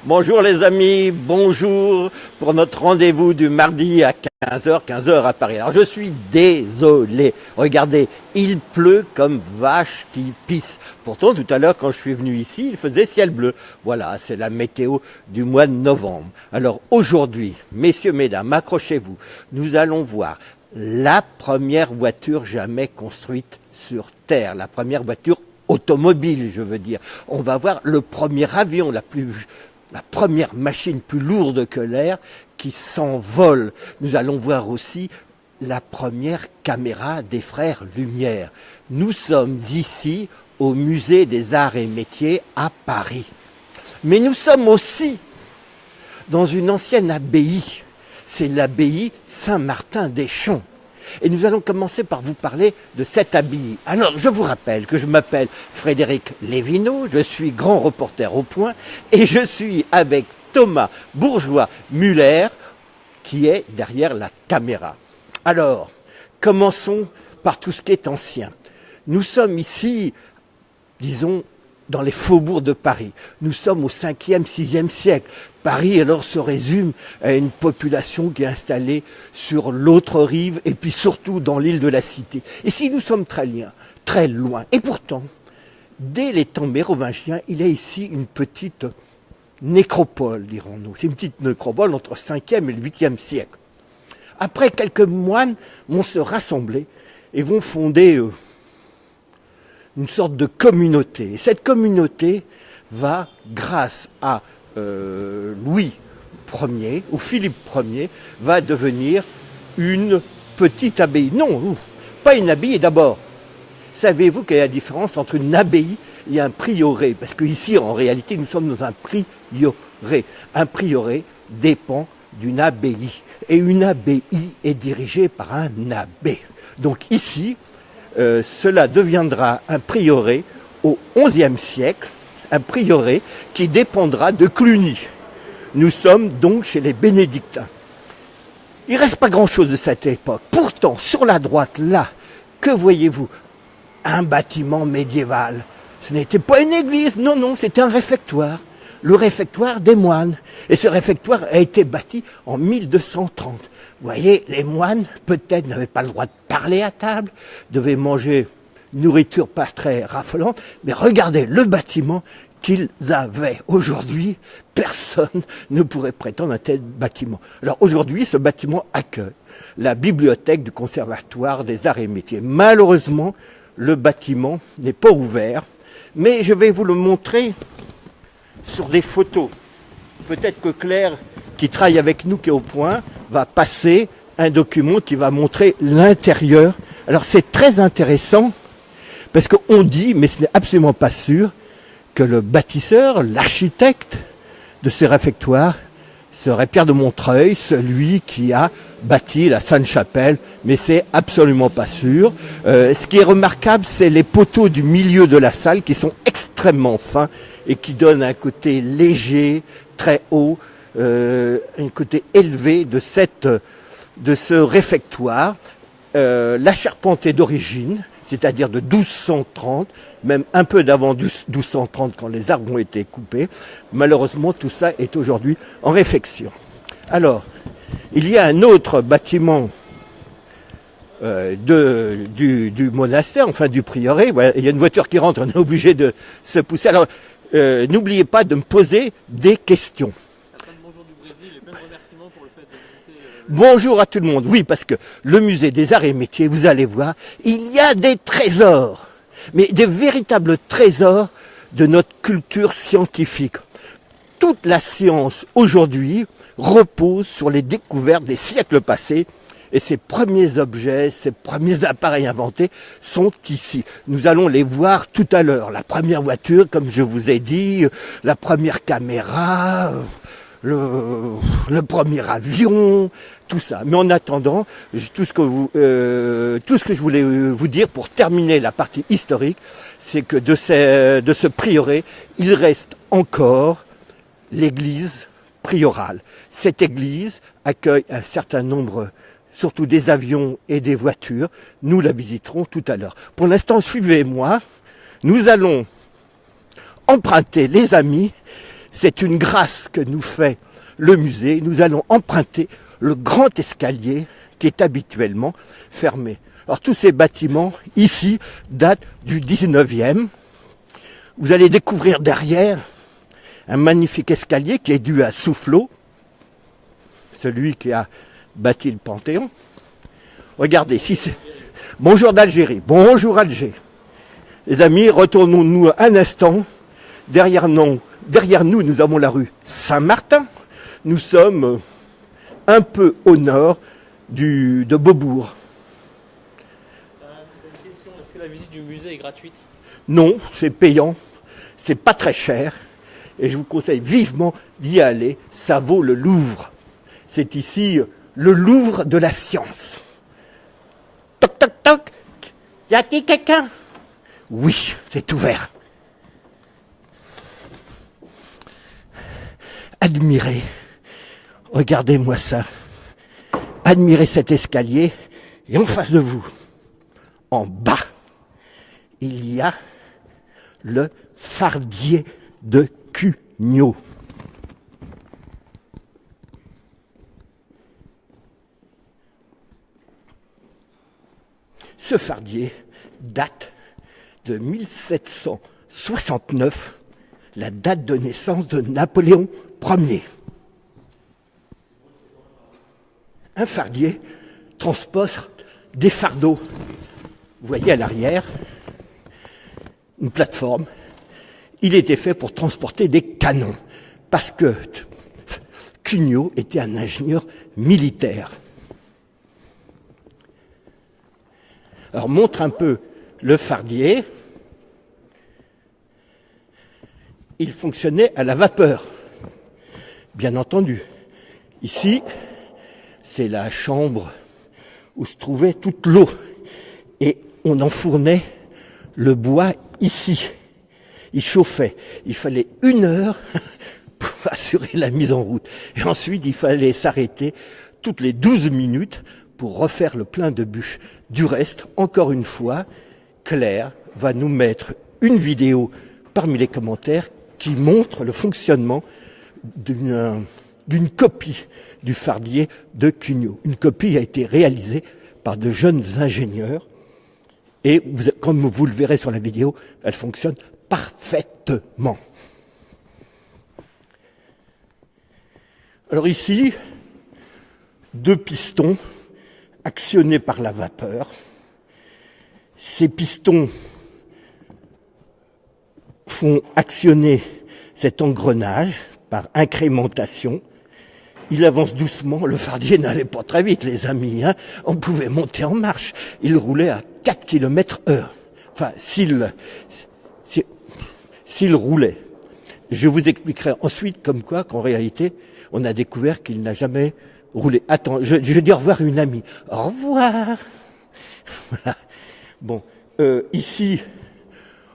Bonjour les amis, bonjour pour notre rendez-vous du mardi à 15h à Paris. Alors je suis désolé, regardez, il pleut comme vache qui pisse. Pourtant tout à l'heure quand je suis venu ici, il faisait ciel bleu. Voilà, c'est la météo du mois de novembre. Alors aujourd'hui, messieurs, mesdames, accrochez-vous, nous allons voir la première voiture jamais construite sur Terre, la première voiture automobile, je veux dire. On va voir le premier avion, la première machine plus lourde que l'air qui s'envole. Nous allons voir aussi la première caméra des frères Lumière. Nous sommes ici au musée des Arts et Métiers à Paris. Mais nous sommes aussi dans une ancienne abbaye. C'est l'abbaye Saint-Martin-des-Champs. Et nous allons commencer par vous parler de cette abbaye. Alors, je vous rappelle que je m'appelle Frédéric Lévineau, je suis grand reporter au Point, et je suis avec Thomas Bourgeois-Muller, qui est derrière la caméra. Alors, commençons par tout ce qui est ancien. Nous sommes ici, disons, dans les faubourgs de Paris. Nous sommes au 5e, 6e siècle. Paris, alors, se résume à une population qui est installée sur l'autre rive et puis surtout dans l'île de la Cité. Ici, nous sommes très loin. Et pourtant, dès les temps mérovingiens, il y a ici une petite nécropole, dirons-nous. C'est une petite nécropole entre 5e et le 8e siècle. Après, quelques moines vont se rassembler et vont fonder une sorte de communauté. Et cette communauté va, grâce à Louis Ier, ou Philippe Ier, va devenir une petite abbaye. Non, pas une abbaye. D'abord, savez-vous quelle est la différence entre une abbaye et un prieuré? Parce qu'ici, en réalité, nous sommes dans un prieuré. Un prieuré dépend d'une abbaye. Et une abbaye est dirigée par un abbé. Donc ici, cela deviendra un prieuré au XIe siècle, un prieuré qui dépendra de Cluny. Nous sommes donc chez les bénédictins. Il ne reste pas grand-chose de cette époque. Pourtant, sur la droite, là, que voyez-vous? Un bâtiment médiéval. Ce n'était pas une église, non, c'était un réfectoire. Le réfectoire des moines. Et ce réfectoire a été bâti en 1230. Vous voyez, les moines, peut-être, n'avaient pas le droit de parler à table, devaient manger une nourriture pas très raffolante, mais regardez le bâtiment qu'ils avaient. Aujourd'hui, personne ne pourrait prétendre un tel bâtiment. Alors aujourd'hui, ce bâtiment accueille la bibliothèque du Conservatoire des Arts et Métiers. Malheureusement, le bâtiment n'est pas ouvert, mais je vais vous le montrer sur des photos. Peut-être que Claire, qui travaille avec nous, qui est au Point, va passer un document qui va montrer l'intérieur. Alors c'est très intéressant, parce qu'on dit, mais ce n'est absolument pas sûr, que le bâtisseur, l'architecte de ce réfectoire serait Pierre de Montreuil, celui qui a bâti la Sainte-Chapelle, mais c'est absolument pas sûr. Ce qui est remarquable, c'est les poteaux du milieu de la salle qui sont extrêmement fins et qui donnent un côté léger, très haut, un côté élevé de ce réfectoire. La charpente est d'origine, c'est-à-dire de 1230, même un peu d'avant 1230 quand les arbres ont été coupés. Malheureusement, tout ça est aujourd'hui en réfection. Alors, il y a un autre bâtiment du monastère, enfin du prieuré. Voilà, il y a une voiture qui rentre, on est obligé de se pousser. Alors, n'oubliez pas de me poser des questions. Bonjour du Brésil et plein de remerciements pour le fait de visiter. Bonjour à tout le monde. Oui, parce que le musée des Arts et Métiers, vous allez voir, il y a des trésors, mais des véritables trésors de notre culture scientifique. Toute la science aujourd'hui repose sur les découvertes des siècles passés et ces premiers objets, ces premiers appareils inventés sont ici. Nous allons les voir tout à l'heure. La première voiture, comme je vous ai dit, la première caméra, le premier avion, tout ça. Mais en attendant, tout ce que je voulais vous dire pour terminer la partie historique, c'est que de ce prieuré, il reste encore l'église priorale. Cette église accueille un certain nombre, surtout des avions et des voitures. Nous la visiterons tout à l'heure. Pour l'instant, suivez-moi. Nous allons emprunter, les amis, C'est une grâce que nous fait le musée. Nous allons emprunter le grand escalier qui est habituellement fermé. Alors tous ces bâtiments ici datent du 19e. Vous allez découvrir derrière un magnifique escalier qui est dû à Soufflot, celui qui a bâti le Panthéon. Regardez, ici c'est... Bonjour d'Algérie, bonjour Alger. Les amis, retournons-nous un instant. Derrière nous, nous avons la rue Saint-Martin. Nous sommes un peu au nord de Beaubourg. Une question, est-ce que la visite du musée est gratuite? Non, c'est payant, c'est pas très cher. Et je vous conseille vivement d'y aller. Ça vaut le Louvre. C'est ici le Louvre de la science. Toc, toc, toc. Y a-t-il quelqu'un? Oui, c'est ouvert. Admirez. Regardez-moi ça. Admirez cet escalier. Et en face de vous, en bas, il y a le fardier de Cugnot. Ce fardier date de 1769, la date de naissance de Napoléon Ier. Un fardier transporte des fardeaux. Vous voyez à l'arrière, une plateforme. Il était fait pour transporter des canons, parce que Cugnot était un ingénieur militaire. Alors montre un peu le fardier. Il fonctionnait à la vapeur, bien entendu. Ici, c'est la chambre où se trouvait toute l'eau. Et on enfournait le bois ici. Il chauffait. Il fallait 1 heure pour assurer la mise en route. Et ensuite, il fallait s'arrêter toutes les 12 minutes pour refaire le plein de bûches. Du reste, encore une fois, Claire va nous mettre une vidéo parmi les commentaires qui montre le fonctionnement d'une copie du fardier de Cugnot. Une copie a été réalisée par de jeunes ingénieurs et comme vous le verrez sur la vidéo, elle fonctionne parfaitement. Alors ici, 2 pistons actionnés par la vapeur. Ces pistons font actionner cet engrenage par incrémentation. Il avance doucement, le fardier n'allait pas très vite, les amis, hein. On pouvait monter en marche. Il roulait à 4 km/h. Enfin, s'il roulait. Je vous expliquerai ensuite comme quoi, qu'en réalité, on a découvert qu'il n'a jamais roulé. Attends, je dis au revoir à une amie. Au revoir. Voilà. Bon, ici,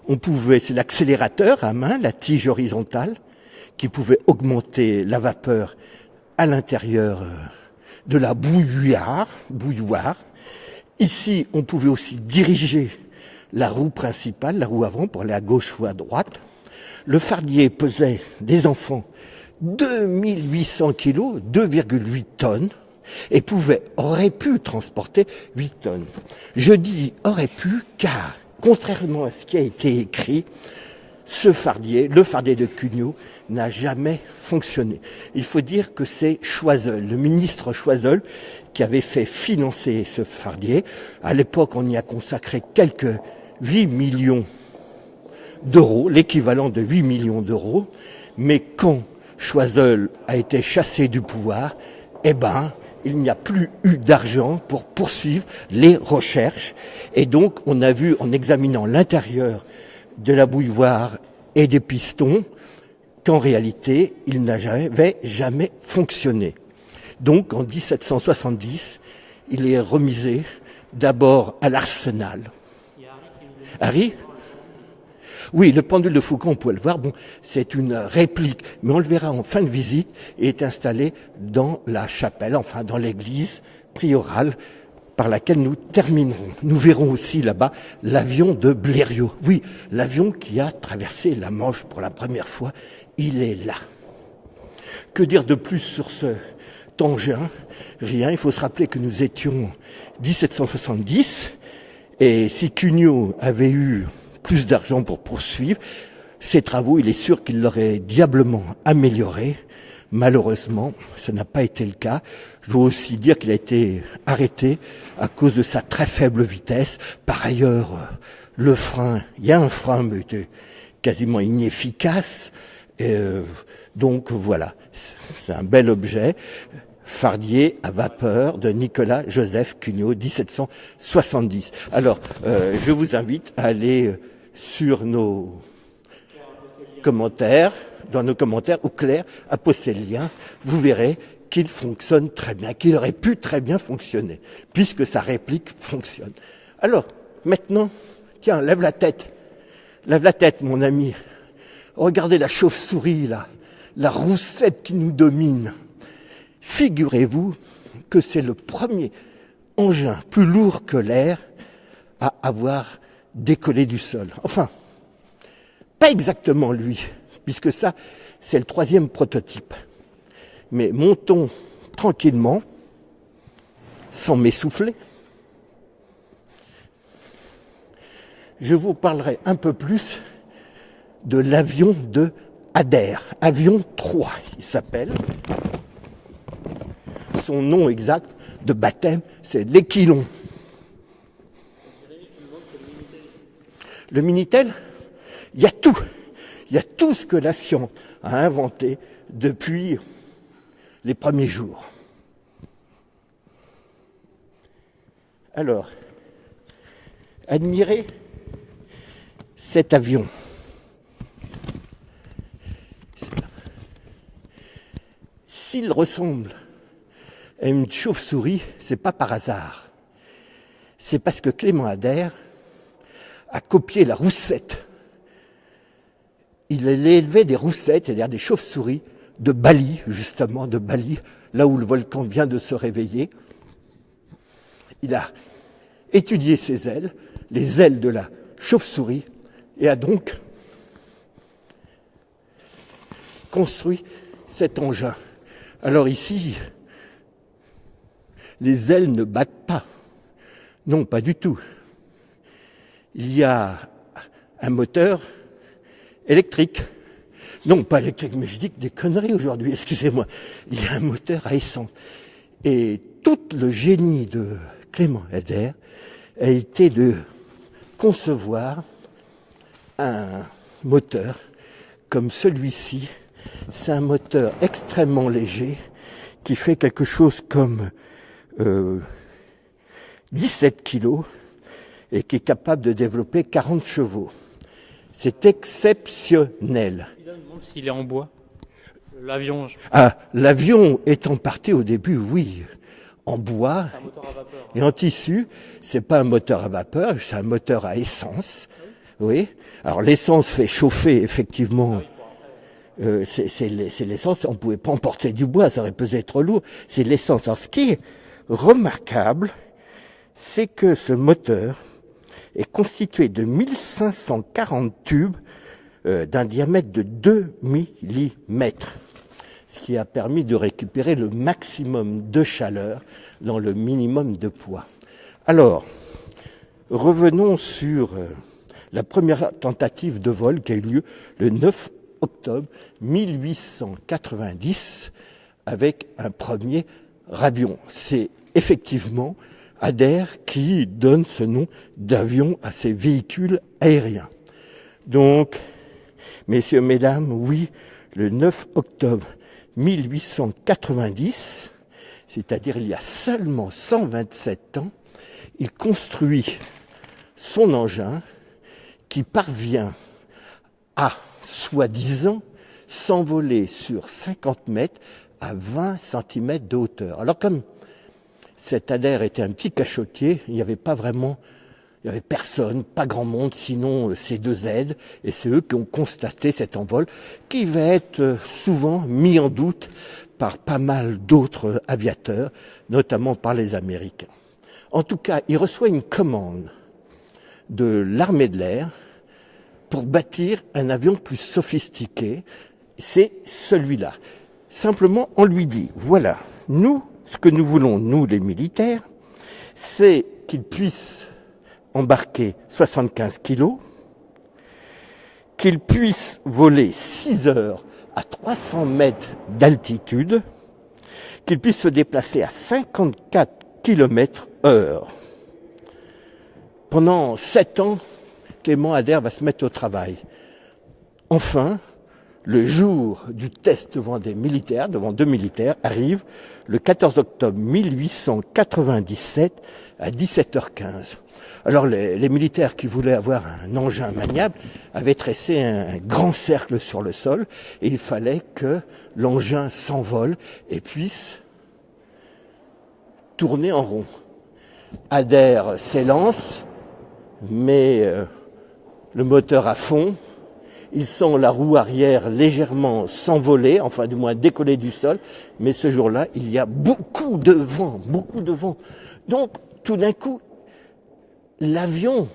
c'est l'accélérateur à main, la tige horizontale, qui pouvait augmenter la vapeur à l'intérieur de la bouilloire. Ici, on pouvait aussi diriger la roue principale, la roue avant, pour aller à gauche ou à droite. Le fardier pesait des enfants 2800 kilos, 2,8 tonnes, et aurait pu transporter 8 tonnes. Je dis aurait pu car, contrairement à ce qui a été écrit, le fardier de Cugnot n'a jamais fonctionné. Il faut dire que c'est Choiseul, le ministre Choiseul, qui avait fait financer ce fardier. À l'époque, on y a consacré quelques 8 millions d'euros, l'équivalent de 8 millions d'euros. Mais quand Choiseul a été chassé du pouvoir, il n'y a plus eu d'argent pour poursuivre les recherches. Et donc, on a vu, en examinant l'intérieur de la bouilloire et des pistons, qu'en réalité, il n'avait jamais fonctionné. Donc, en 1770, il est remisé d'abord à l'Arsenal. Harry ? Oui, le pendule de Foucault, on peut le voir. Bon, c'est une réplique, mais on le verra en fin de visite, et est installé dans la chapelle, enfin dans l'église priorale, par laquelle nous terminerons. Nous verrons aussi là-bas l'avion de Blériot. Oui, l'avion qui a traversé la Manche pour la première fois, il est là. Que dire de plus sur ce engin? Rien, il faut se rappeler que nous étions 1770 et si Cugnot avait eu plus d'argent pour poursuivre ses travaux, il est sûr qu'il l'aurait diablement amélioré. Malheureusement, ça n'a pas été le cas. Je dois aussi dire qu'il a été arrêté à cause de sa très faible vitesse. Par ailleurs, le frein, il y a un frein, mais il était quasiment inefficace. Donc voilà, c'est un bel objet. Fardier à vapeur de Nicolas Joseph Cugnot, 1770. Alors, je vous invite à aller sur nos commentaires, dans nos commentaires, ou Claire a posté le lien, vous verrez qu'il fonctionne très bien, qu'il aurait pu très bien fonctionner, puisque sa réplique fonctionne. Alors, maintenant, tiens, lève la tête, mon ami. Regardez la chauve-souris, là, la roussette qui nous domine. Figurez-vous que c'est le premier engin plus lourd que l'air à avoir décollé du sol. Enfin, pas exactement lui, puisque ça, c'est le 3e prototype. Mais montons tranquillement, sans m'essouffler. Je vous parlerai un peu plus de l'avion de Adair, avion 3, il s'appelle. Son nom exact de baptême, c'est l'Équilon. Le Minitel, il y a tout. Il y a tout ce que la science a inventé depuis les premiers jours. Alors, admirez cet avion. S'il ressemble à une chauve-souris, c'est pas par hasard. C'est parce que Clément Ader a copié la roussette. Il élevait des roussettes, c'est-à-dire des chauves-souris, de Bali, justement, de Bali, là où le volcan vient de se réveiller. Il a étudié ses ailes, les ailes de la chauve-souris, et a donc construit cet engin. Alors ici, les ailes ne battent pas. Non, pas du tout. Il y a un moteur électrique. Non, pas électrique, mais je dis que des conneries aujourd'hui, excusez-moi. Il y a un moteur à essence. Et tout le génie de Clément Ader a été de concevoir un moteur comme celui-ci. C'est un moteur extrêmement léger qui fait quelque chose comme 17 kilos et qui est capable de développer 40 chevaux. C'est exceptionnel. Il me demande s'il est en bois. L'avion. Ah, l'avion étant parti au début, oui, en bois C'est un moteur à vapeur. et en tissu. C'est pas un moteur à vapeur, c'est un moteur à essence. Oui. Alors l'essence fait chauffer effectivement. C'est l'essence. On pouvait pas emporter du bois, ça aurait pesé trop lourd. C'est l'essence. Alors ce qui est remarquable, c'est que ce moteur est constitué de 1540 tubes d'un diamètre de 2 mm, ce qui a permis de récupérer le maximum de chaleur dans le minimum de poids. Alors, revenons sur la première tentative de vol qui a eu lieu le 9 octobre 1890 avec un premier avion. C'est effectivement Ader qui donne ce nom d'avion à ces véhicules aériens. Donc, messieurs, mesdames, oui, le 9 octobre 1890, c'est-à-dire il y a seulement 127 ans, il construit son engin qui parvient à, soi-disant, s'envoler sur 50 mètres à 20 cm de hauteur. Alors comme cet Ader était un petit cachotier, il n'y avait personne, pas grand monde, sinon ces deux aides, et c'est eux qui ont constaté cet envol, qui va être souvent mis en doute par pas mal d'autres aviateurs, notamment par les Américains. En tout cas, il reçoit une commande de l'armée de l'air pour bâtir un avion plus sophistiqué, c'est celui-là. Simplement, on lui dit, voilà, nous, ce que nous voulons, nous les militaires, c'est qu'ils puissent embarquer 75 kilos, qu'ils puissent voler 6 heures à 300 mètres d'altitude, qu'ils puissent se déplacer à 54 km heure. Pendant 7 ans, Clément Ader va se mettre au travail. Enfin, le jour du test devant des militaires, devant 2 militaires, arrive le 14 octobre 1897 à 17h15. Alors les militaires qui voulaient avoir un engin maniable avaient tressé un grand cercle sur le sol et il fallait que l'engin s'envole et puisse tourner en rond. Ader s'élance, met le moteur à fond. Il sent la roue arrière légèrement s'envoler, enfin du moins décoller du sol, mais ce jour-là, il y a beaucoup de vent, beaucoup de vent. Donc, tout d'un coup, l'avion,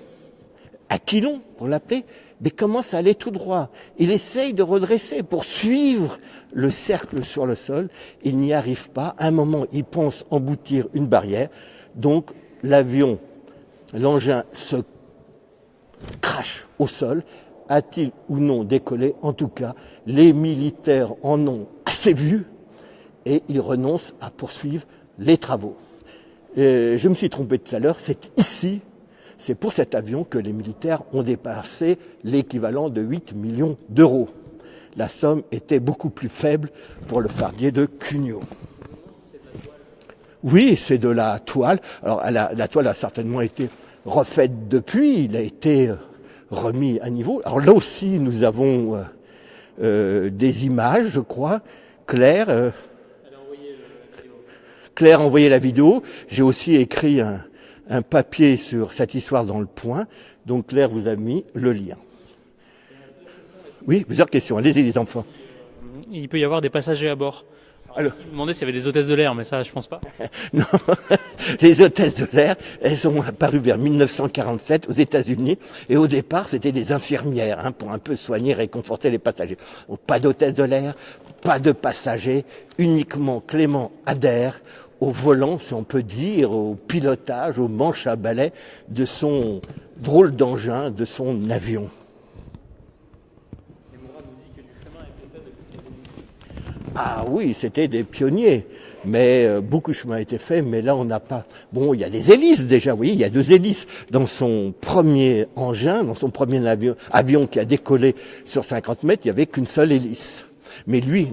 Aquilon, pour l'appeler, mais commence à aller tout droit. Il essaye de redresser pour suivre le cercle sur le sol. Il n'y arrive pas. À un moment, il pense emboutir une barrière. Donc, l'avion, l'engin se crache au sol. A-t-il ou non décollé? En tout cas, les militaires en ont assez vu et ils renoncent à poursuivre les travaux. Je me suis trompé tout à l'heure, c'est ici, c'est pour cet avion que les militaires ont dépassé l'équivalent de 8 millions d'euros. La somme était beaucoup plus faible pour le fardier de Cugnot. Oui, c'est de la toile. Alors la toile a certainement été refaite depuis, il a été remis à niveau. Alors là aussi, nous avons des images, je crois. Claire a envoyé la vidéo. J'ai aussi écrit un papier sur cette histoire dans Le Point. Donc Claire vous a mis le lien. Oui, plusieurs questions. Allez-y les enfants. Il peut y avoir des passagers à bord. Alors, il me demandait s'il y avait des hôtesses de l'air, mais ça, je pense pas. Non, les hôtesses de l'air, elles sont apparues vers 1947 aux États-Unis. Et au départ, c'était des infirmières pour un peu soigner et réconforter les passagers. Donc, pas d'hôtesses de l'air, pas de passagers, uniquement Clément Ader au volant, si on peut dire, au pilotage, au manche à balai de son drôle d'engin, de son avion. Ah oui, c'était des pionniers, mais beaucoup de chemin a été fait, mais là on n'a pas... Bon, il y a des hélices déjà, oui, il y a 2 hélices dans son premier engin, dans son premier avion qui a décollé sur 50 mètres, il n'y avait qu'une seule hélice. Mais lui...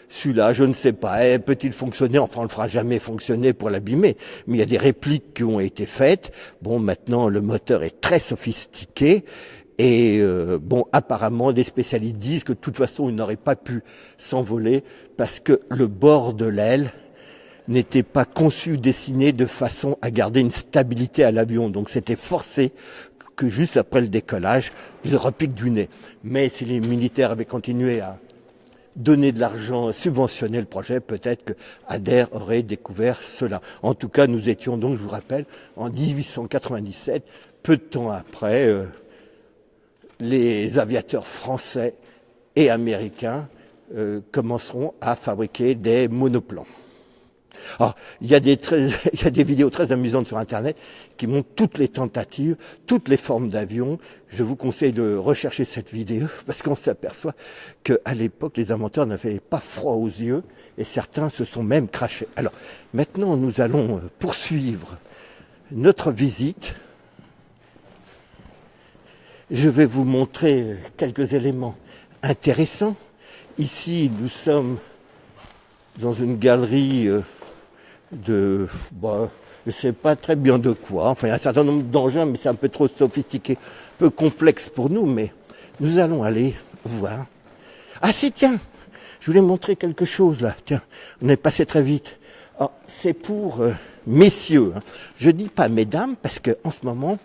celui-là, je ne sais pas, peut-il fonctionner? Enfin, on ne le fera jamais fonctionner pour l'abîmer, mais il y a des répliques qui ont été faites. Bon, maintenant, le moteur est très sophistiqué. Et apparemment, des spécialistes disent que de toute façon, il n'aurait pas pu s'envoler parce que le bord de l'aile n'était pas conçu, dessiné de façon à garder une stabilité à l'avion. Donc c'était forcé que juste après le décollage, il repique du nez. Mais si les militaires avaient continué à donner de l'argent, subventionner le projet, peut-être que Ader aurait découvert cela. En tout cas, nous étions donc, je vous rappelle, en 1897, peu de temps après... les aviateurs français et américains commenceront à fabriquer des monoplans. Alors, il y a des vidéos très amusantes sur Internet qui montrent toutes les tentatives, toutes les formes d'avions. Je vous conseille de rechercher cette vidéo parce qu'on s'aperçoit qu'à l'époque, les inventeurs n'avaient pas froid aux yeux et certains se sont même crachés. Alors, maintenant, nous allons poursuivre notre visite. Je vais vous montrer quelques éléments intéressants. Ici, nous sommes dans une galerie je ne sais pas très bien de quoi. Enfin, il y a un certain nombre d'engins, mais c'est un peu trop sophistiqué, un peu complexe pour nous, mais nous allons aller voir. Ah si, tiens, je voulais montrer quelque chose là. Tiens, on est passé très vite. Alors, c'est pour messieurs. Je dis pas mesdames, parce qu'en ce moment...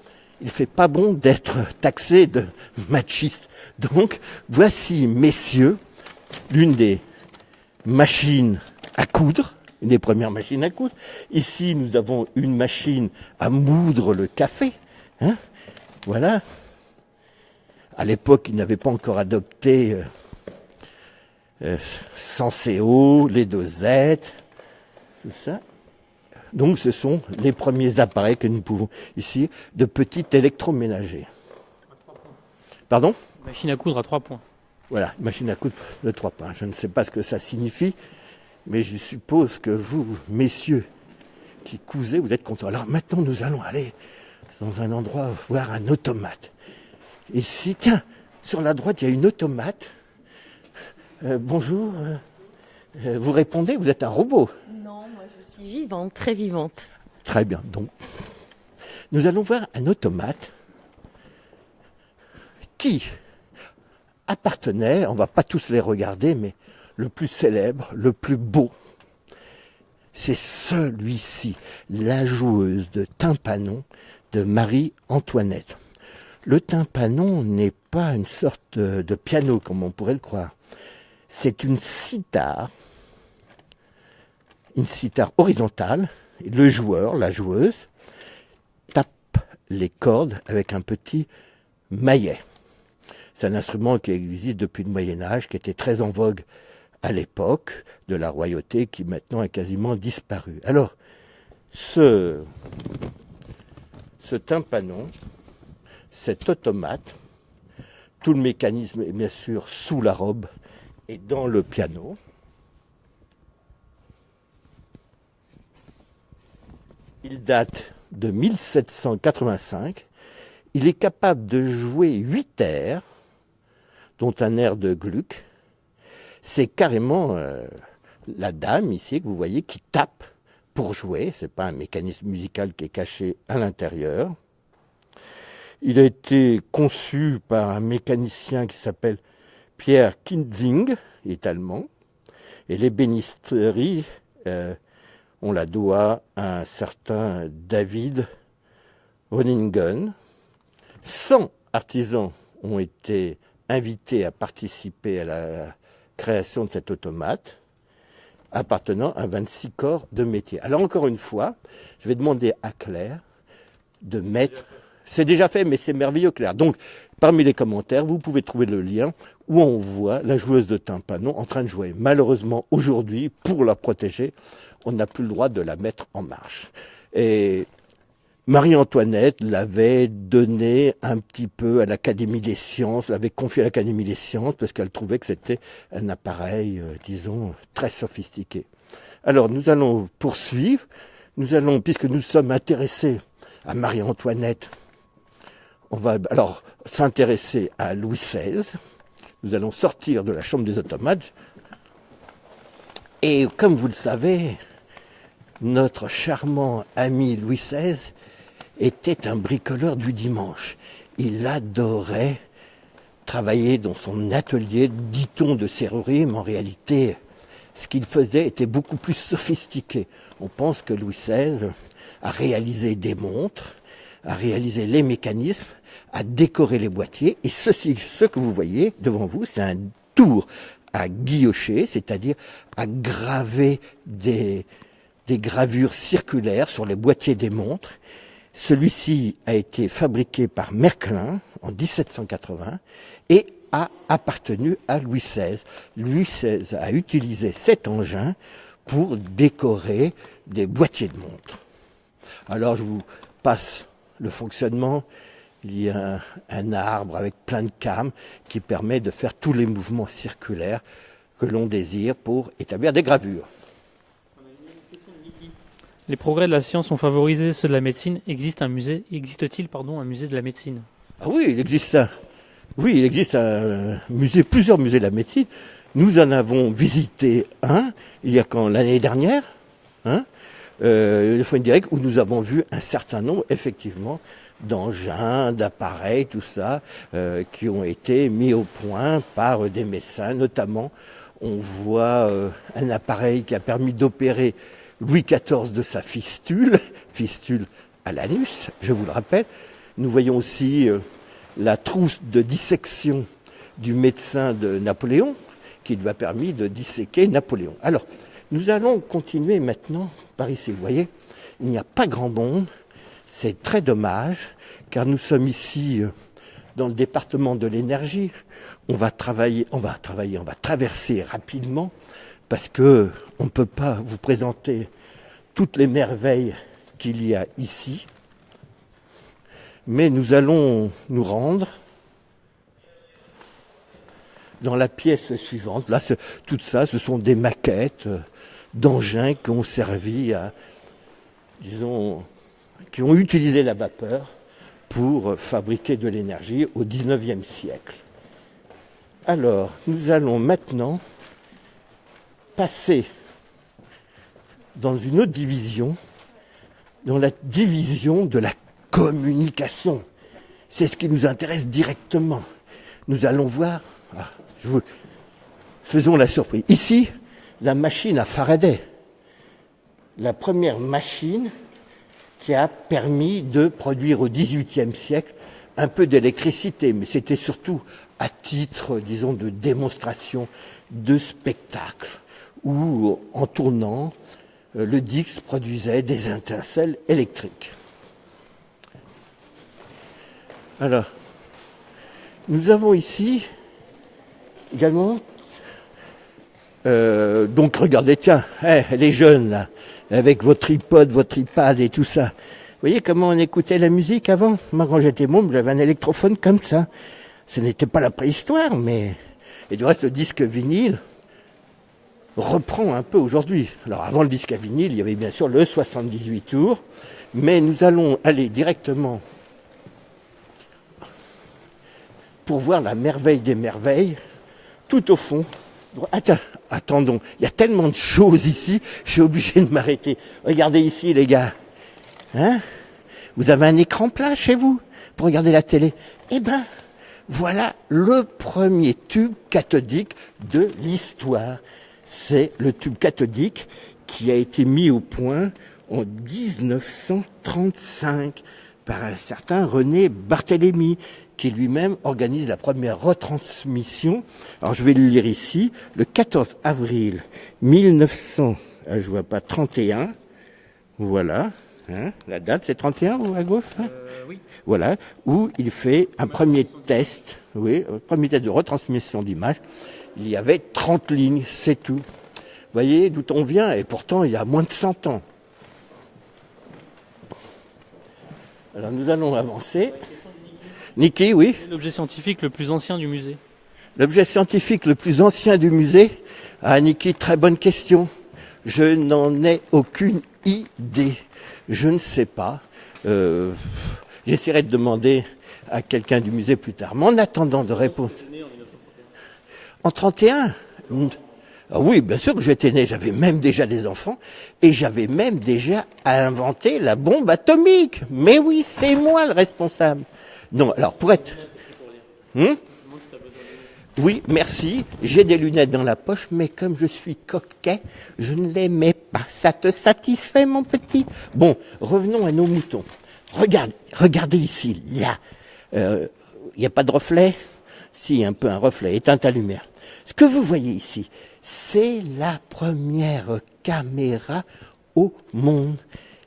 il fait pas bon d'être taxé de machiste. Donc, voici, messieurs, l'une des machines à coudre, une des premières machines à coudre. Ici, nous avons une machine à moudre le café. Voilà. À l'époque, ils n'avaient pas encore adopté Senseo, les dosettes, tout ça. Donc ce sont les premiers appareils que nous pouvons ici, de petits électroménagers. Pardon ? Machine à coudre à 3 points. Voilà, machine à coudre de 3 points. Je ne sais pas ce que ça signifie, mais je suppose que vous, messieurs, qui cousez, vous êtes contents. Alors maintenant, nous allons aller dans un endroit voir un automate. Ici, tiens, sur la droite, il y a une automate. Bonjour, vous répondez, vous êtes un robot. Non, moi je suis vivante, très vivante. Très bien, donc, nous allons voir un automate qui appartenait, on ne va pas tous les regarder, mais le plus célèbre, le plus beau, c'est celui-ci, la joueuse de tympanon de Marie-Antoinette. Le tympanon n'est pas une sorte de piano comme on pourrait le croire. C'est une cithare horizontale. Et le joueur, la joueuse, tape les cordes avec un petit maillet. C'est un instrument qui existe depuis le Moyen-Âge, qui était très en vogue à l'époque de la royauté, qui maintenant a quasiment disparu. Alors, ce tympanon, cet automate, tout le mécanisme est bien sûr sous la robe et dans le piano. Il date de 1785. Il est capable de jouer 8 airs, dont un air de Gluck. C'est carrément la dame ici que vous voyez qui tape pour jouer. Ce n'est pas un mécanisme musical qui est caché à l'intérieur. Il a été conçu par un mécanicien qui s'appelle Pierre Kinzing, il est allemand. Et l'ébénisterie, on la doit à un certain David Honingen. 100 artisans ont été invités à participer à la création de cet automate, appartenant à 26 corps de métier. Alors encore une fois, je vais demander à Claire de mettre... C'est déjà fait, mais c'est merveilleux, Claire. Donc, parmi les commentaires, vous pouvez trouver le lien où on voit la joueuse de tympanon en train de jouer. Malheureusement, aujourd'hui, pour la protéger, on n'a plus le droit de la mettre en marche. Et Marie-Antoinette l'avait donné un petit peu à l'Académie des sciences, l'avait confié à l'Académie des sciences parce qu'elle trouvait que c'était un appareil, disons, très sophistiqué. Alors, nous allons poursuivre. Nous allons, puisque nous sommes intéressés à Marie-Antoinette, on va alors s'intéresser à Louis XVI. Nous allons sortir de la chambre des automates. Et comme vous le savez, notre charmant ami Louis XVI était un bricoleur du dimanche. Il adorait travailler dans son atelier, dit-on, de serrurerie, mais en réalité, ce qu'il faisait était beaucoup plus sophistiqué. On pense que Louis XVI a réalisé des montres, a réalisé les mécanismes, a décoré les boîtiers, et ce que vous voyez devant vous, c'est un tour à guillocher, c'est-à-dire à graver des gravures circulaires sur les boîtiers des montres. Celui-ci a été fabriqué par Merklin en 1780 et a appartenu à Louis XVI. Louis XVI a utilisé cet engin pour décorer des boîtiers de montres. Alors je vous passe le fonctionnement. Il y a un arbre avec plein de cames qui permet de faire tous les mouvements circulaires que l'on désire pour établir des gravures. Les progrès de la science ont favorisé ceux de la médecine. Existe-t-il un musée de la médecine ? Ah oui, il existe un musée, plusieurs musées de la médecine. Nous en avons visité un, l'année dernière, le Foin Direct, où nous avons vu un certain nombre, effectivement, d'engins, d'appareils, tout ça, qui ont été mis au point par des médecins. Notamment, on voit un appareil qui a permis d'opérer Louis XIV de sa fistule à l'anus, je vous le rappelle. Nous voyons aussi la trousse de dissection du médecin de Napoléon, qui lui a permis de disséquer Napoléon. Alors, nous allons continuer maintenant par ici. Vous voyez, il n'y a pas grand monde, c'est très dommage, car nous sommes ici dans le département de l'énergie, on va traverser rapidement parce que on ne peut pas vous présenter toutes les merveilles qu'il y a ici. Mais nous allons nous rendre dans la pièce suivante. Là, tout ça, ce sont des maquettes d'engins qui ont servi à, disons, qui ont utilisé la vapeur pour fabriquer de l'énergie au XIXe siècle. Alors, nous allons maintenant passer dans une autre division, dans la division de la communication. C'est ce qui nous intéresse directement. Nous allons voir, faisons la surprise. Ici, la machine à Faraday, la première machine qui a permis de produire au XVIIIe siècle un peu d'électricité, mais c'était surtout à titre, disons, de démonstration, de spectacle, où en tournant, le Dix produisait des étincelles électriques. Alors, nous avons ici également, donc regardez, tiens, les jeunes là, avec votre iPod, votre iPad et tout ça. Vous voyez comment on écoutait la musique avant? Moi, quand j'étais môme, j'avais un électrophone comme ça. Ce n'était pas la préhistoire, mais... Et du reste, le disque vinyle reprend un peu aujourd'hui. Alors, avant le disque à vinyle, il y avait bien sûr le 78 tours, mais nous allons aller directement pour voir la merveille des merveilles, tout au fond. Attendons, il y a tellement de choses ici, je suis obligé de m'arrêter. Regardez ici, les gars. Hein? Vous avez un écran plat chez vous pour regarder la télé? Eh ben, voilà le premier tube cathodique de l'histoire. C'est le tube cathodique qui a été mis au point en 1935 par un certain René Barthélemy, qui lui-même organise la première retransmission. Alors je vais le lire ici, le 14 avril 1931, voilà, hein, la date c'est 31 ou à gauche hein Oui. Voilà, où il fait un premier test, premier test de retransmission d'image. Il y avait 30 lignes, c'est tout. Vous voyez d'où on vient, et pourtant il y a moins de 100 ans. Alors nous allons avancer. Niki, oui. L'objet scientifique le plus ancien du musée. L'objet scientifique le plus ancien du musée? Ah, Niki, très bonne question. Je n'en ai aucune idée. Je ne sais pas. J'essaierai de demander à quelqu'un du musée plus tard. Mais en attendant de répondre... En 31? Ah oui, bien sûr que j'étais né. J'avais même déjà des enfants. Et j'avais même déjà inventé la bombe atomique. Mais oui, c'est moi le responsable. Non, alors pour être... Oui, merci. J'ai des lunettes dans la poche, mais comme je suis coquet, je ne les mets pas. Ça te satisfait, mon petit? Bon, revenons à nos moutons. Regardez ici, là. Il n'y a pas de reflet? Si, un peu un reflet. Éteins ta lumière. Ce que vous voyez ici, c'est la première caméra au monde.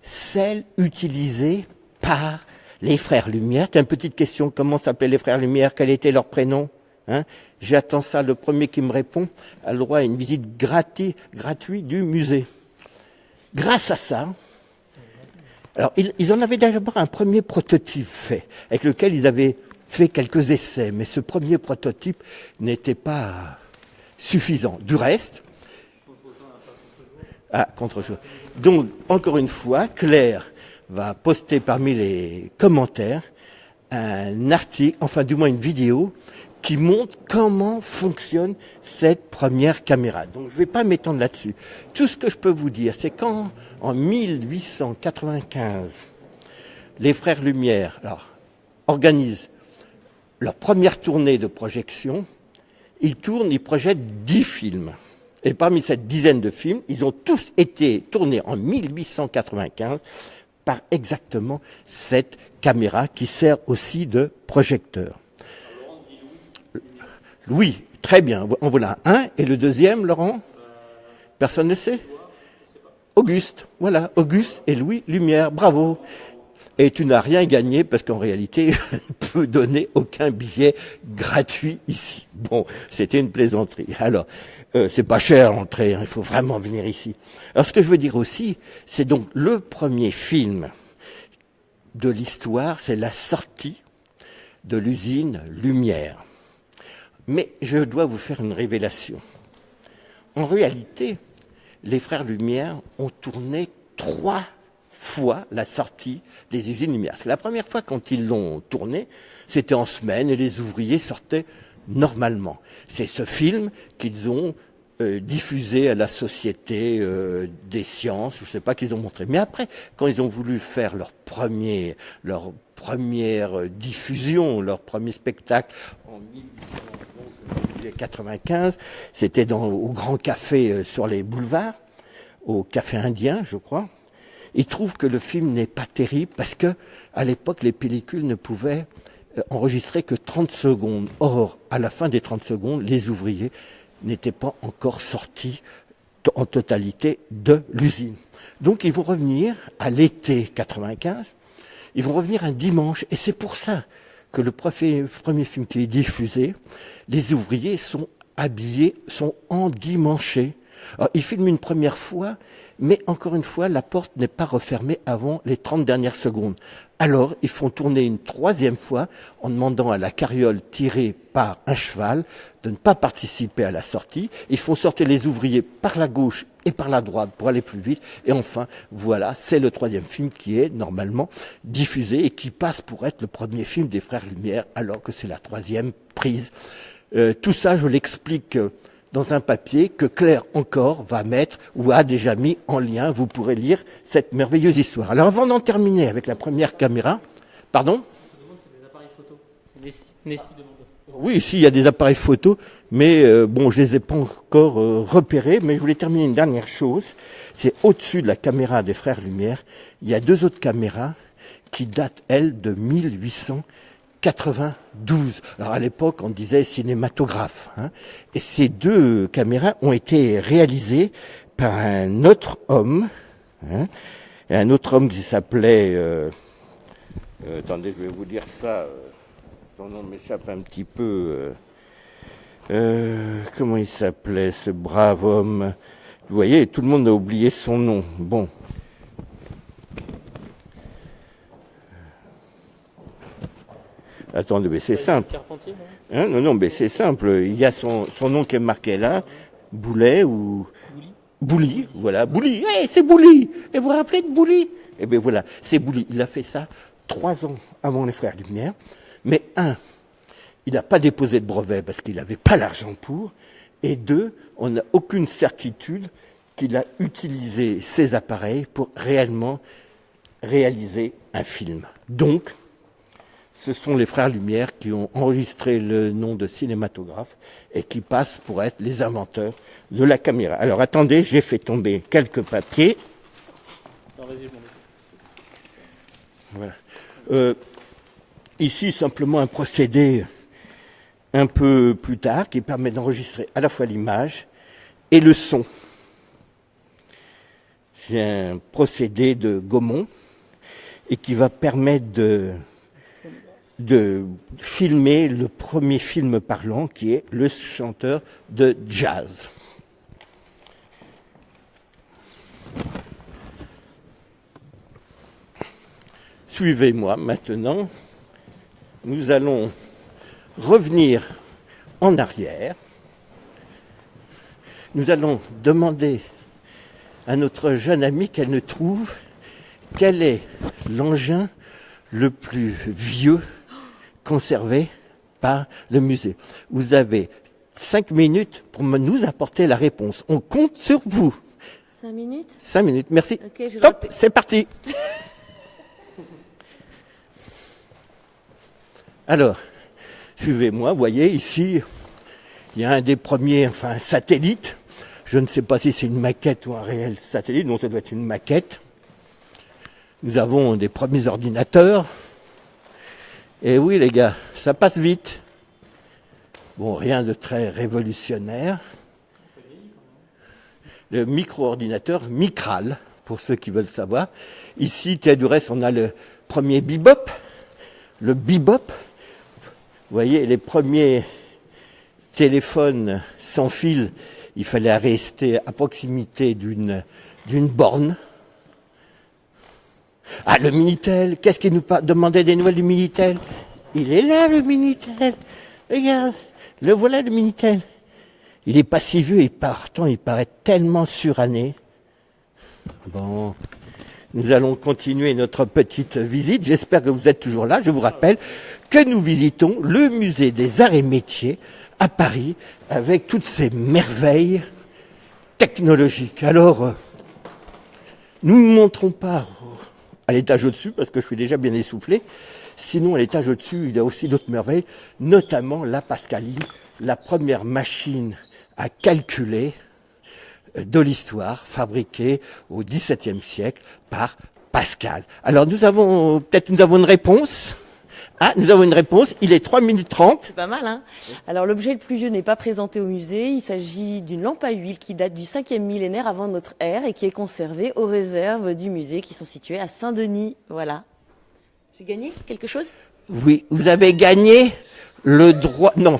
Celle utilisée par les frères Lumière. T'as une petite question, comment s'appelaient les frères Lumière? Quel était leur prénom? Hein? J'attends ça, le premier qui me répond a le droit à une visite gratuite du musée. Grâce à ça, alors ils en avaient d'abord un premier prototype fait, avec lequel ils avaient fait quelques essais, mais ce premier prototype n'était pas suffisant. Du reste, contre-jour. Donc, encore une fois, Claire va poster parmi les commentaires un article, enfin du moins une vidéo, qui montre comment fonctionne cette première caméra. Donc je ne vais pas m'étendre là-dessus. Tout ce que je peux vous dire, c'est qu'en 1895, les frères Lumière organisent leur première tournée de projection. Ils projettent 10 films. Et parmi cette dizaine de films, ils ont tous été tournés en 1895 par exactement cette caméra qui sert aussi de projecteur. Oui, très bien. En voilà un. Et le deuxième, Laurent? Personne ne sait? Auguste. Voilà, Auguste et Louis Lumière. Bravo. Et tu n'as rien gagné parce qu'en réalité, je ne peux donner aucun billet gratuit ici. Bon, c'était une plaisanterie. Alors, c'est pas cher l'entrée, hein, il faut vraiment venir ici. Alors, ce que je veux dire aussi, c'est donc le premier film de l'histoire, c'est la sortie de l'usine Lumière. Mais je dois vous faire une révélation. En réalité, les frères Lumière ont tourné 3 fois la sortie des usines Lumière. Parce que la première fois, quand ils l'ont tourné, c'était en semaine et les ouvriers sortaient normalement. C'est ce film qu'ils ont diffusé à la Société des sciences, je ne sais pas, qu'ils ont montré. Mais après, quand ils ont voulu faire leur première diffusion, leur premier spectacle en 1895, c'était au Grand Café sur les boulevards, au Café Indien, je crois. Ils trouvent que le film n'est pas terrible parce que à l'époque, les pellicules ne pouvaient enregistrer que 30 secondes. Or, à la fin des 30 secondes, les ouvriers n'étaient pas encore sortis en totalité de l'usine. Donc, ils vont revenir à l'été 95. Ils vont revenir un dimanche. Et c'est pour ça que le premier film qui est diffusé, les ouvriers sont habillés, sont endimanchés. Alors, ils filment une première fois, mais encore une fois, la porte n'est pas refermée avant les 30 dernières secondes. Alors, ils font tourner une 3e fois en demandant à la carriole tirée par un cheval de ne pas participer à la sortie. Ils font sortir les ouvriers par la gauche et par la droite pour aller plus vite. Et enfin, voilà, c'est le 3e film qui est normalement diffusé et qui passe pour être le premier film des Frères Lumière, alors que c'est la 3e prise. Tout ça, je l'explique dans un papier que Claire encore va mettre ou a déjà mis en lien. Vous pourrez lire cette merveilleuse histoire. Alors avant d'en terminer avec la première caméra, pardon ? Je demande, c'est des appareils photo. C'est Nessie demande. Oui, ici il y a des appareils photo, mais bon, je les ai pas encore repérés. Mais je voulais terminer une dernière chose. C'est au-dessus de la caméra des Frères Lumière, il y a 2 autres caméras qui datent, elles, de 1892. Alors à l'époque, on disait cinématographe. Hein, et ces 2 caméras ont été réalisées par un autre homme, hein, et un autre homme qui s'appelait... attendez, je vais vous dire ça. Son nom m'échappe un petit peu. Comment il s'appelait, ce brave homme ? Vous voyez, tout le monde a oublié son nom. Bon. Attendez, mais c'est simple. Carpentier, Hein, non, mais c'est simple. Il y a son nom qui est marqué là. Boulet ou... Bouli, voilà. Bouli, c'est Bouli. Et vous vous rappelez de Bouli ? Eh bien voilà, c'est Bouli. Il a fait ça 3 ans avant les Frères Lumière. Mais 1, il n'a pas déposé de brevet parce qu'il n'avait pas l'argent pour. Et 2, on n'a aucune certitude qu'il a utilisé ces appareils pour réellement réaliser un film. Donc, ce sont les Frères Lumière qui ont enregistré le nom de cinématographe et qui passent pour être les inventeurs de la caméra. Alors attendez, j'ai fait tomber quelques papiers. Non, vas-y, je m'en occupe. Voilà. Ici, simplement un procédé un peu plus tard qui permet d'enregistrer à la fois l'image et le son. C'est un procédé de Gaumont et qui va permettre de filmer le premier film parlant qui est Le chanteur de jazz. Suivez-moi maintenant. Nous allons revenir en arrière. Nous allons demander à notre jeune amie qu'elle nous trouve quel est l'engin le plus vieux conservé par le musée. Vous avez 5 minutes pour nous apporter la réponse. On compte sur vous. 5 minutes ? 5 minutes, merci. Ok, je Top, répète. c'est parti. Alors, suivez-moi, vous voyez, ici, il y a un des premiers, enfin un satellite. Je ne sais pas si c'est une maquette ou un réel satellite, non, ça doit être une maquette. Nous avons des premiers ordinateurs. Et oui, les gars, ça passe vite. Bon, rien de très révolutionnaire. Le micro-ordinateur Micral, pour ceux qui veulent savoir. Ici, du reste, on a le premier bebop, le bebop. Vous voyez, les premiers téléphones sans fil, il fallait rester à proximité d'une borne. Ah, le Minitel, qu'est-ce qu'il nous demandait des nouvelles du Minitel? Il est là, le Minitel. Regarde, le voilà, le Minitel. Il est pas si vieux et pourtant il paraît tellement suranné. Bon, nous allons continuer notre petite visite. J'espère que vous êtes toujours là. Je vous rappelle que nous visitons le musée des Arts et Métiers à Paris avec toutes ces merveilles technologiques. Alors, nous ne montrons pas à l'étage au-dessus parce que je suis déjà bien essoufflé. Sinon, à l'étage au-dessus, il y a aussi d'autres merveilles, notamment la Pascaline, la première machine à calculer de l'histoire, fabriquée au XVIIe siècle par Pascal. Alors nous avons une réponse. Ah, nous avons une réponse. Il est 3 minutes 30. C'est pas mal, hein? Alors, l'objet le plus vieux n'est pas présenté au musée. Il s'agit d'une lampe à huile qui date du 5e millénaire avant notre ère et qui est conservée aux réserves du musée qui sont situées à Saint-Denis. Voilà. J'ai gagné quelque chose? Oui, vous avez gagné le droit... Non,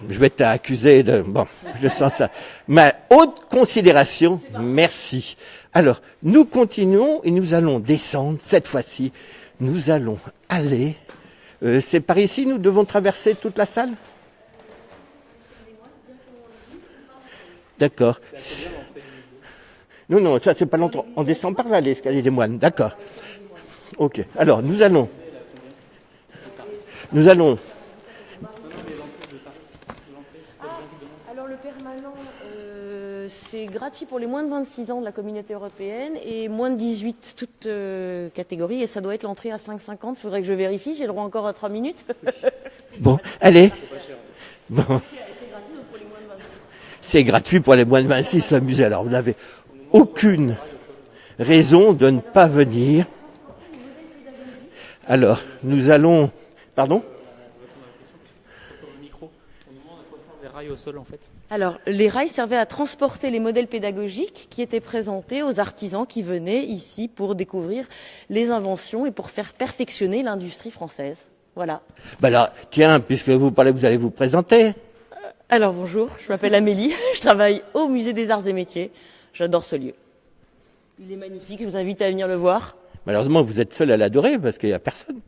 je vais t'accuser de... Bon, je sens ça. Ma haute considération, merci. Alors, nous continuons et nous allons descendre. Cette fois-ci, nous allons aller... c'est par ici, nous devons traverser toute la salle? D'accord. Non, ça c'est pas longtemps. On descend par là, l'escalier des moines. D'accord. Ok. Alors, nous allons... Alors, le permanent, c'est gratuit pour les moins de 26 ans de la communauté européenne et moins de 18, toutes catégories. Et ça doit être l'entrée à 5,50. Faudrait que je vérifie. J'ai le droit encore à 3 minutes. Bon, allez. Bon. C'est gratuit pour les moins de 26, le musée. Alors, vous n'avez aucune raison de ne pas venir. Alors, nous allons... Pardon? Les rails au sol, en fait. Alors, les rails servaient à transporter les modèles pédagogiques qui étaient présentés aux artisans qui venaient ici pour découvrir les inventions et pour faire perfectionner l'industrie française. Voilà. Ben là, tiens, puisque vous parlez, vous allez vous présenter. Alors, bonjour, je m'appelle Amélie, je travaille au musée des Arts et Métiers. J'adore ce lieu. Il est magnifique, je vous invite à venir le voir. Malheureusement, vous êtes seul à l'adorer parce qu'il n'y a personne.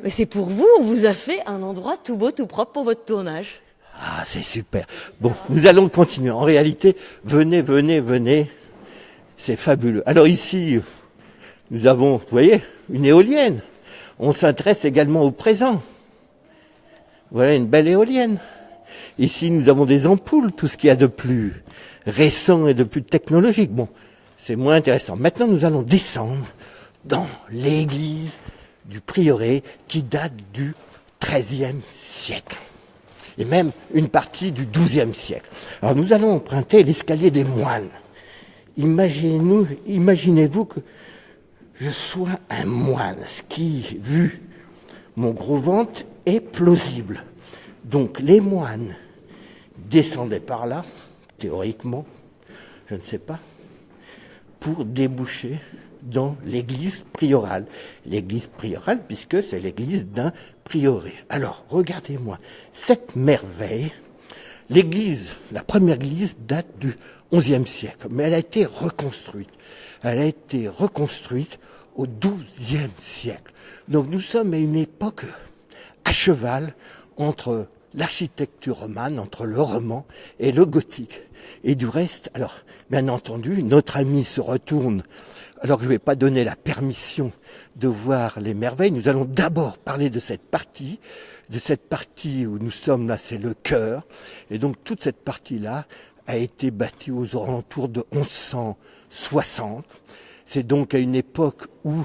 Mais c'est pour vous, on vous a fait un endroit tout beau, tout propre pour votre tournage. Ah, c'est super. Bon, nous allons continuer. En réalité, venez. C'est fabuleux. Alors ici, nous avons, vous voyez, une éolienne. On s'intéresse également au présent. Voilà une belle éolienne. Ici, nous avons des ampoules, tout ce qu'il y a de plus récent et de plus technologique. Bon, c'est moins intéressant. Maintenant, nous allons descendre dans l'église du prieuré qui date du XIIIe siècle. Et même une partie du XIIe siècle. Alors nous allons emprunter l'escalier des moines. Imaginez-vous que je sois un moine, ce qui, vu mon gros ventre, est plausible. Donc les moines descendaient par là, théoriquement, je ne sais pas, pour déboucher dans l'église priorale. L'église priorale, puisque c'est l'église d'un prieuré. Alors, regardez-moi, cette merveille, l'église, la première église date du XIe siècle, mais elle a été reconstruite. Elle a été reconstruite au XIIe siècle. Donc nous sommes à une époque à cheval entre l'architecture romane, entre le roman et le gothique. Et du reste, alors, bien entendu, notre ami se retourne. Alors que je ne vais pas donner la permission de voir les merveilles, nous allons d'abord parler de cette partie où nous sommes là, c'est le chœur. Et donc toute cette partie-là a été bâtie aux alentours de 1160. C'est donc à une époque où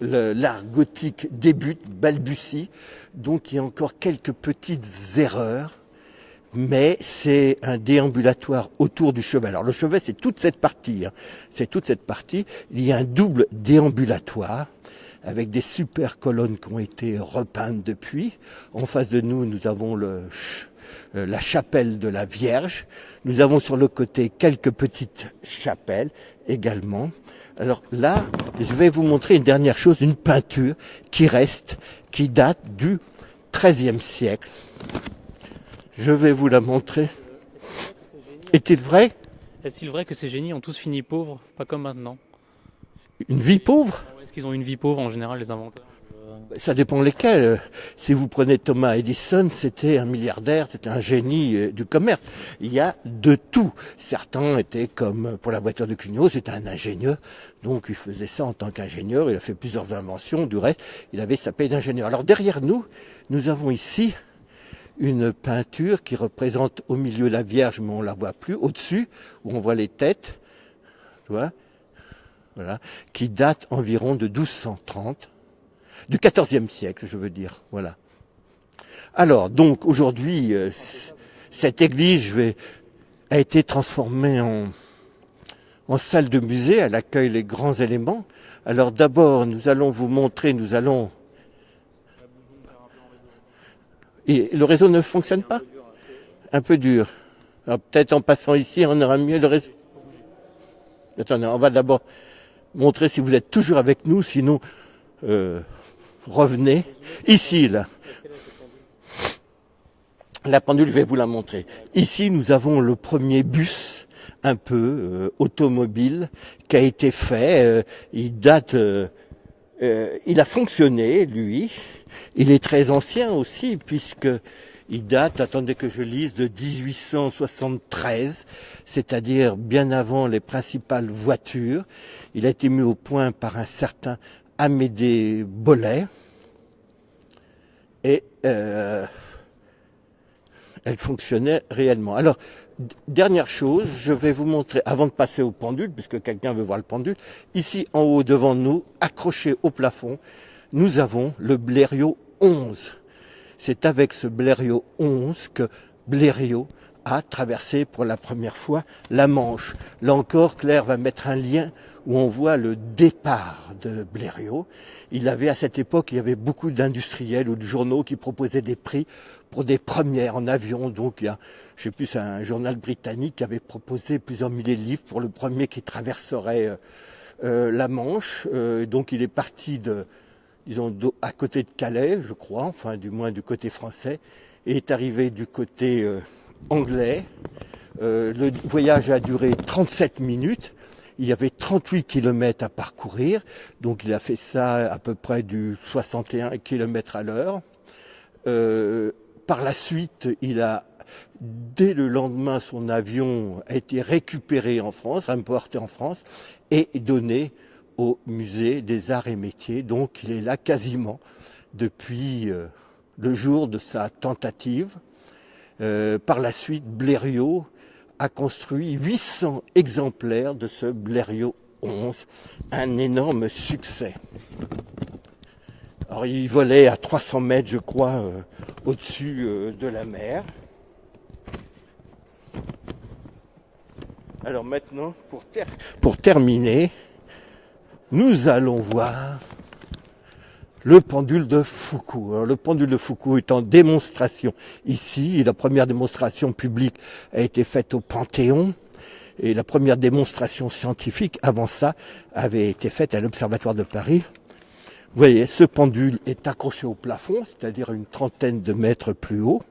l'art gothique débute, balbutie, donc il y a encore quelques petites erreurs. Mais c'est un déambulatoire autour du chevet. Alors le chevet, c'est toute cette partie. C'est toute cette partie. Il y a un double déambulatoire avec des super colonnes qui ont été repeintes depuis. En face de nous, nous avons la chapelle de la Vierge. Nous avons sur le côté quelques petites chapelles également. Alors là, je vais vous montrer une dernière chose, une peinture qui reste, qui date du XIIIe siècle. Je vais vous la montrer. Est-il vrai? Est-il vrai que ces génies ont tous fini pauvres, pas comme maintenant? Une vie pauvre? Est-ce qu'ils ont une vie pauvre en général, les inventeurs? Ça dépend lesquels. Si vous prenez Thomas Edison, c'était un milliardaire, c'était un génie du commerce. Il y a de tout. Certains étaient comme pour la voiture de Cugnot, c'était un ingénieur. Donc il faisait ça en tant qu'ingénieur. Il a fait plusieurs inventions. Du reste, il avait sa paye d'ingénieur. Alors derrière nous, nous avons ici une peinture qui représente au milieu la Vierge, mais on la voit plus. Au-dessus, où on voit les têtes, tu vois, voilà, qui date environ de 1230. Du XIVe siècle, je veux dire, voilà. Alors, donc, aujourd'hui, cette église a été transformée en salle de musée, elle accueille les grands éléments. Alors d'abord, nous allons vous montrer, Et le réseau ne fonctionne pas? Un peu dur. Alors peut-être en passant ici, on aura mieux le réseau. Attendez, on va d'abord montrer si vous êtes toujours avec nous, sinon... revenez. Ici, là. La pendule, je vais vous la montrer. Ici, nous avons le premier bus, un peu automobile, qui a été fait. Il date... il a fonctionné, lui. Il est très ancien aussi, puisque il date, attendez que je lise, de 1873, c'est-à-dire bien avant les principales voitures. Il a été mis au point par un certain Amédée Bollée, et elle fonctionnait réellement. Alors, dernière chose, je vais vous montrer, avant de passer au pendule, puisque quelqu'un veut voir le pendule, ici en haut devant nous, accroché au plafond, nous avons le Blériot 11. C'est avec ce Blériot 11 que Blériot a traversé pour la première fois la Manche. Là encore, Claire va mettre un lien où on voit le départ de Blériot. Il avait, à cette époque, il y avait beaucoup d'industriels ou de journaux qui proposaient des prix pour des premières en avion. Donc, il y a, je sais plus, c'est un journal britannique qui avait proposé plusieurs milliers de livres pour le premier qui traverserait la Manche. Donc, il est parti à côté de Calais, je crois, enfin, du moins du côté français, et est arrivé du côté anglais. Le voyage a duré 37 minutes. Il y avait 38 kilomètres à parcourir, donc il a fait ça à peu près du 61 km à l'heure. Par la suite, dès le lendemain, son avion a été récupéré en France, importé en France, et donné au musée des arts et métiers. Donc il est là quasiment depuis le jour de sa tentative. Par la suite, Blériot a construit 800 exemplaires de ce Blériot 11, un énorme succès. Alors il volait à 300 mètres, je crois, au-dessus de la mer. Alors maintenant, pour terminer, nous allons voir le pendule de Foucault. Alors, le pendule de Foucault est en démonstration ici. La première démonstration publique a été faite au Panthéon. Et la première démonstration scientifique, avant ça, avait été faite à l'Observatoire de Paris. Vous voyez, ce pendule est accroché au plafond, c'est-à-dire une trentaine de mètres plus haut.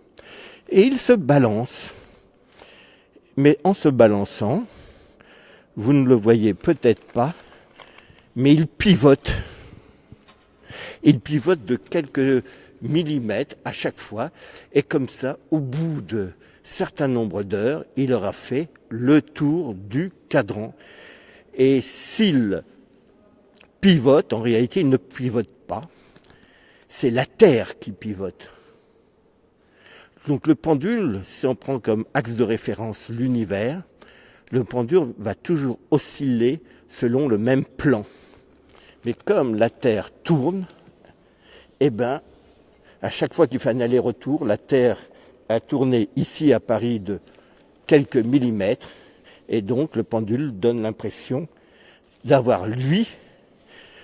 Et il se balance. Mais en se balançant, vous ne le voyez peut-être pas, mais il pivote. Il pivote de quelques millimètres à chaque fois. Et comme ça, au bout de certain nombre d'heures, il aura fait le tour du cadran. Et s'il pivote, en réalité, il ne pivote pas. C'est la Terre qui pivote. Donc le pendule, si on prend comme axe de référence l'univers, le pendule va toujours osciller selon le même plan. Mais comme la Terre tourne, eh bien, à chaque fois qu'il fait un aller-retour, la Terre a tourné ici à Paris de quelques millimètres, et donc le pendule donne l'impression d'avoir, lui,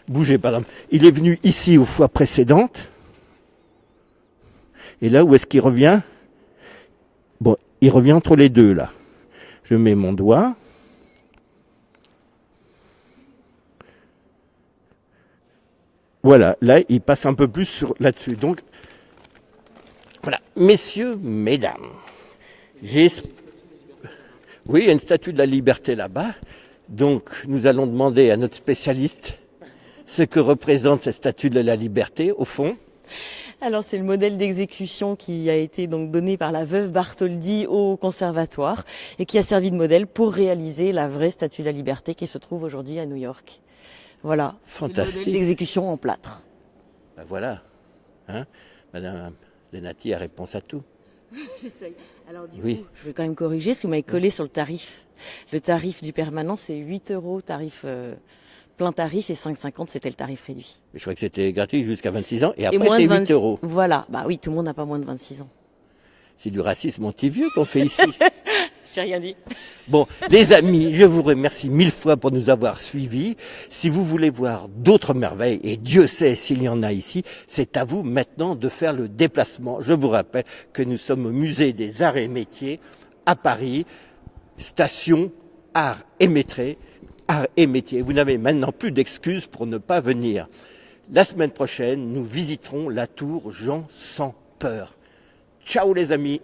bougé. Par exemple, il est venu ici aux fois précédentes, et là, où est-ce qu'il revient? il revient entre les deux là. Je mets mon doigt. Voilà, là, il passe un peu plus là-dessus. Donc, voilà. Messieurs, mesdames, oui, il y a une statue de la liberté là-bas. Donc, nous allons demander à notre spécialiste ce que représente cette statue de la liberté, au fond. Alors c'est le modèle d'exécution qui a été donc donné par la veuve Bartholdi au conservatoire et qui a servi de modèle pour réaliser la vraie statue de la liberté qui se trouve aujourd'hui à New York. Voilà. Fantastique. Le modèle d'exécution en plâtre. Ben voilà. Hein, Madame Lenati a réponse à tout. J'essaye. Alors du Oui. coup, je vais quand même corriger ce que vous m'avez collé sur le tarif. Le tarif du permanent, c'est 8 €, tarif plein tarif, et 5,50 c'était le tarif réduit. Mais je crois que c'était gratuit jusqu'à 26 ans et Et après moins c'est de 8 €. Voilà. Bah oui, tout le monde n'a pas moins de 26 ans. C'est du racisme anti-vieux qu'on fait ici. J'ai rien dit. Bon, les amis, je vous remercie 1000 fois pour nous avoir suivis. Si vous voulez voir d'autres merveilles, et Dieu sait s'il y en a ici, c'est à vous maintenant de faire le déplacement. Je vous rappelle que nous sommes au musée des Arts et Métiers à Paris, station Arts et Métiers. Arts et Métiers. Vous n'avez maintenant plus d'excuses pour ne pas venir. La semaine prochaine, nous visiterons la tour Jean sans peur. Ciao les amis.